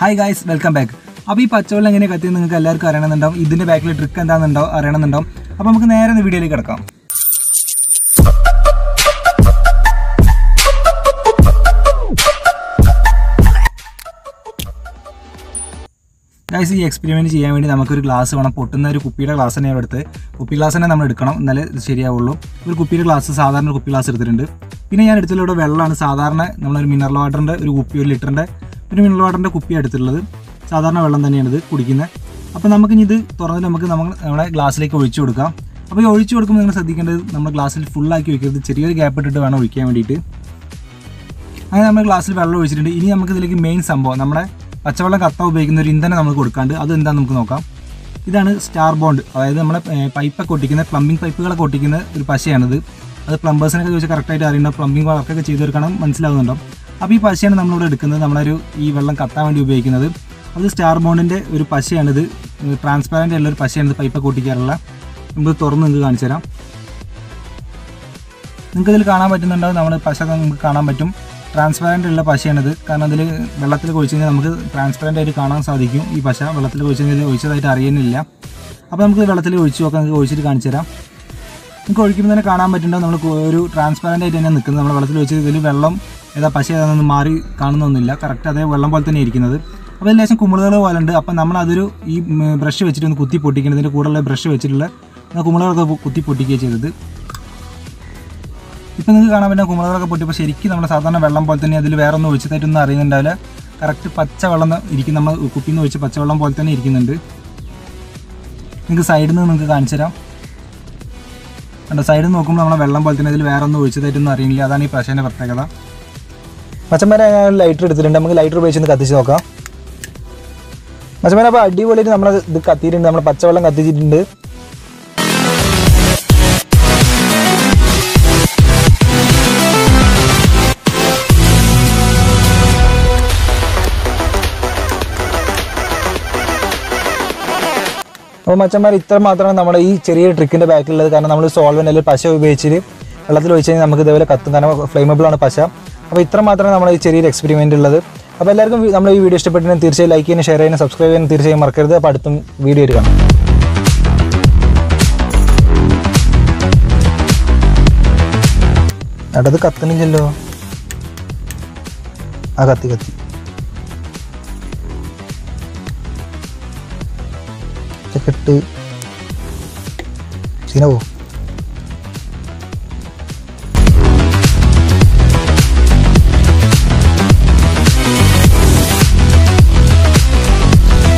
Hi guys, welcome back. അപ്പോൾ ഈ പച്ചവെള്ളം എങ്ങനെ കത്തിയെന്ന് നിങ്ങൾക്ക് എല്ലാവർക്കും അറിയണമെന്നുണ്ടാവും. ഇതിൻ്റെ ബാക്കിൽ ട്രിക്ക് എന്താണെന്നുണ്ടോ അറിയണമെന്നുണ്ടാവും. അപ്പോൾ നമുക്ക് നേരെ വീഡിയോയിലേക്ക് കിടക്കാം. ഗൈസ്, ഈ എക്സ്പെരിമെൻറ്റ് ചെയ്യാൻ വേണ്ടി നമുക്കൊരു ഗ്ലാസ് വേണം. പൊട്ടുന്ന ഒരു കുപ്പിയുടെ ഗ്ലാസ് തന്നെ എടുത്ത് കുപ്പി ഗ്ലാസ് തന്നെ നമ്മൾ എടുക്കണം, എന്നാലേ ഇത് ശരിയാവുള്ളൂ. ഒരു കുപ്പിയുടെ ഗ്ലാസ്, സാധാരണ ഒരു കുപ്പി ഗ്ലാസ് എടുത്തിട്ടുണ്ട്. പിന്നെ ഞാൻ എടുത്തിട്ടുള്ള വെള്ളമാണ്. സാധാരണ നമ്മളൊരു മിനറൽ വാട്ടറിൻ്റെ ഒരു കുപ്പി, 1 ലിറ്ററിൻ്റെ ഒരു മിനറൽ വാട്ടറിൻ്റെ കുപ്പി എടുത്തിട്ടുള്ളത്. സാധാരണ വെള്ളം തന്നെയാണ് ഇത് കുടിക്കുന്നത്. അപ്പോൾ നമുക്കിനി ഇത് തുറന്നിട്ട് നമ്മുടെ ഗ്ലാസ്സിലേക്ക് ഒഴിച്ചു കൊടുക്കാം. അപ്പോൾ ഈ ഒഴിച്ചു കൊടുക്കുമ്പോൾ നിങ്ങൾ ശ്രദ്ധിക്കേണ്ടത്, നമ്മൾ ഗ്ലാസ്സിൽ ഫുള്ളാക്കി വയ്ക്കരുത്. ചെറിയൊരു ഗ്യാപ്പ് ഇട്ടിട്ട് വേണം ഒഴിക്കാൻ വേണ്ടിയിട്ട്. അങ്ങനെ നമ്മൾ ഗ്ലാസ്സിൽ വെള്ളം ഒഴിച്ചിട്ടുണ്ട്. ഇനി നമുക്ക് ഇതിലേക്ക് മെയിൻ സംഭവം, നമ്മുടെ പച്ചവെള്ളം കത്താൻ ഉപയോഗിക്കുന്ന ഒരു ഇന്ധനം നമുക്ക് കൊടുക്കാണ്ട്. അത് എന്താണെന്ന് നമുക്ക് നോക്കാം. ഇതാണ് സ്റ്റാർ ബോണ്ട്, അതായത് നമ്മളെ പൈപ്പൊക്കെ ഒട്ടിക്കുന്ന, പ്ലംബിംഗ് പൈപ്പുകളൊക്കെ ഒട്ടിക്കുന്ന ഒരു പശയാണിത്. അത് പ്ലംബേഴ്സിനൊക്കെ ചോദിച്ചാൽ കറക്റ്റായിട്ട് അറിയുന്നുണ്ടോ, പ്ലംബിംഗ് വർക്കൊക്കെ ചെയ്തെടുക്കണം, മനസ്സിലാവുന്നുണ്ടോ. അപ്പോൾ ഈ പശയാണ് നമ്മളിവിടെ എടുക്കുന്നത്, നമ്മളൊരു ഈ വെള്ളം കത്താൻ വേണ്ടി ഉപയോഗിക്കുന്നത്. അത് സ്റ്റാർ ബോണ്ടിൻ്റെ ഒരു പശയാണിത്. ട്രാൻസ്പാരൻ്റ് ഉള്ളൊരു പശയാണിത്, പൈപ്പൊക്കെ ഒട്ടിക്കാറുള്ള. നമുക്ക് തുറന്ന് നിങ്ങൾക്ക് കാണിച്ചു തരാം. നിങ്ങൾക്കിതിൽ കാണാൻ പറ്റുന്നുണ്ടാവും, നമ്മൾ പശ നമുക്ക് കാണാൻ പറ്റും. ട്രാൻസ്പാരൻ്റ് ഉള്ള പശയാണിത്. കാരണം അതിൽ വെള്ളത്തിൽ ഒഴിച്ച് കഴിഞ്ഞാൽ നമുക്ക് ട്രാൻസ്പാരൻ്റ് ആയിട്ട് കാണാൻ സാധിക്കും. ഈ പശ വെള്ളത്തിൽ ഒഴിച്ച് കഴിഞ്ഞാൽ ഒഴിച്ചതായിട്ട് അറിയുന്നില്ല. അപ്പോൾ നമുക്ക് വെള്ളത്തിൽ ഒഴിച്ച് നോക്കാം, നമുക്ക് ഒഴിച്ചിട്ട് കാണിച്ചു തരാം. നമുക്ക് ഒഴിക്കുമ്പോൾ തന്നെ കാണാൻ പറ്റുന്നുണ്ടാവും, നമ്മൾ ഒരു ട്രാൻസ്പാരൻ്റ് ആയിട്ട് തന്നെ നിൽക്കുന്നത്. നമ്മൾ വെള്ളത്തിൽ ഒഴിച്ച് ഇതിൽ വെള്ളം ഏതാ പശ ഏതാണെന്ന് മാറി കാണുന്നൊന്നുമില്ല. കറക്റ്റ് അതേ വെള്ളം പോലെ തന്നെ ഇരിക്കുന്നത്. അപ്പോൾ അതിൽ ലേശം കുമിളുകൾ പോലെ ഉണ്ട്. അപ്പോൾ നമ്മളതൊരു ഈ ബ്രഷ് വെച്ചിട്ട് ഒന്ന് കുത്തി പൊട്ടിക്കണം. ഇതിൻ്റെ കൂടെയുള്ള ബ്രഷ് വെച്ചിട്ടുള്ള കുമിളുകളൊക്കെ കുത്തി പൊട്ടിക്കുകയാണ് ചെയ്തത്. ഇപ്പോൾ നിങ്ങൾക്ക് കാണാൻ പറ്റുന്ന കുമിളുകളൊക്കെ പൊട്ടിയപ്പോൾ ശരിക്കും നമ്മുടെ സാധാരണ വെള്ളം പോലെ തന്നെ, അതിൽ വേറെ ഒന്നും ഒഴിച്ചതായിട്ടൊന്നും അറിയുന്നുണ്ടാവില്ല. കറക്റ്റ് പച്ച വെള്ളം ഇരിക്കും, നമ്മൾ കുപ്പിയിൽ നിന്ന് ഒഴിച്ച് പച്ചവെള്ളം പോലെ തന്നെ ഇരിക്കുന്നുണ്ട്. നിങ്ങൾക്ക് സൈഡിൽ നിന്ന് നിങ്ങൾക്ക് കാണിച്ചു തരാം. കണ്ടോ, സൈഡിൽ നിന്ന് നോക്കുമ്പോൾ നമ്മളെ വെള്ളം പോലെ തന്നെ, ഇതിൽ വേറെ ഒന്നും ഒഴിച്ചതായിട്ടൊന്നും അറിയില്ല. അതാണ് ഈ പശേൻ്റെ പ്രത്യേകത. മച്ചന്മാരെ ലൈറ്റർ എടുത്തിട്ടുണ്ട്, നമുക്ക് ലൈറ്റർ ഉപയോഗിച്ചൊന്ന് കത്തിച്ച് നോക്കാം. മച്ചന്മാരെ അപ്പോൾ അടിപൊളിയായിട്ട് നമ്മൾ ഇത് കത്തിയിട്ടുണ്ട്, നമ്മൾ പച്ചവെള്ളം കത്തിച്ചിട്ടുണ്ട്. അപ്പോൾ മച്ചന്മാർ ഇത്ര മാത്രമാണ് നമ്മുടെ ഈ ചെറിയ ട്രിക്കിൻ്റെ ബാക്കിലുള്ളത്. കാരണം നമ്മൾ സോൾവെൻ്റ് അല്ലെങ്കിൽ പശ ഉപയോഗിച്ചിട്ട് വെള്ളത്തിൽ ഒഴിച്ച് കഴിഞ്ഞാൽ നമുക്ക് ഇതേപോലെ കത്തും. കാരണം ഫ്ലെയിമബിൾ ആണ് പശ. അപ്പോൾ ഇത്ര മാത്രമാണ് നമ്മുടെ ഈ ചെറിയൊരു എക്സ്പെരിമെൻ്റ് ഉള്ളത്. അപ്പോൾ എല്ലാവർക്കും നമ്മുടെ ഈ വീഡിയോ ഇഷ്ടപ്പെട്ടിട്ടുണ്ടെങ്കിൽ തീർച്ചയായും ലൈക്ക് ചെയ്യാനും ഷെയർ ചെയ്യാനും സബ്സ്ക്രൈബ് ചെയ്യാനും തീർച്ചയായും മറക്കരുത്. അപ്പോൾ അടുത്തും വീഡിയോ കാണാം. അത് കത്തണില്ലല്ലോ. ആ കത്തി ചെക്കിട്ട് സീനവോ.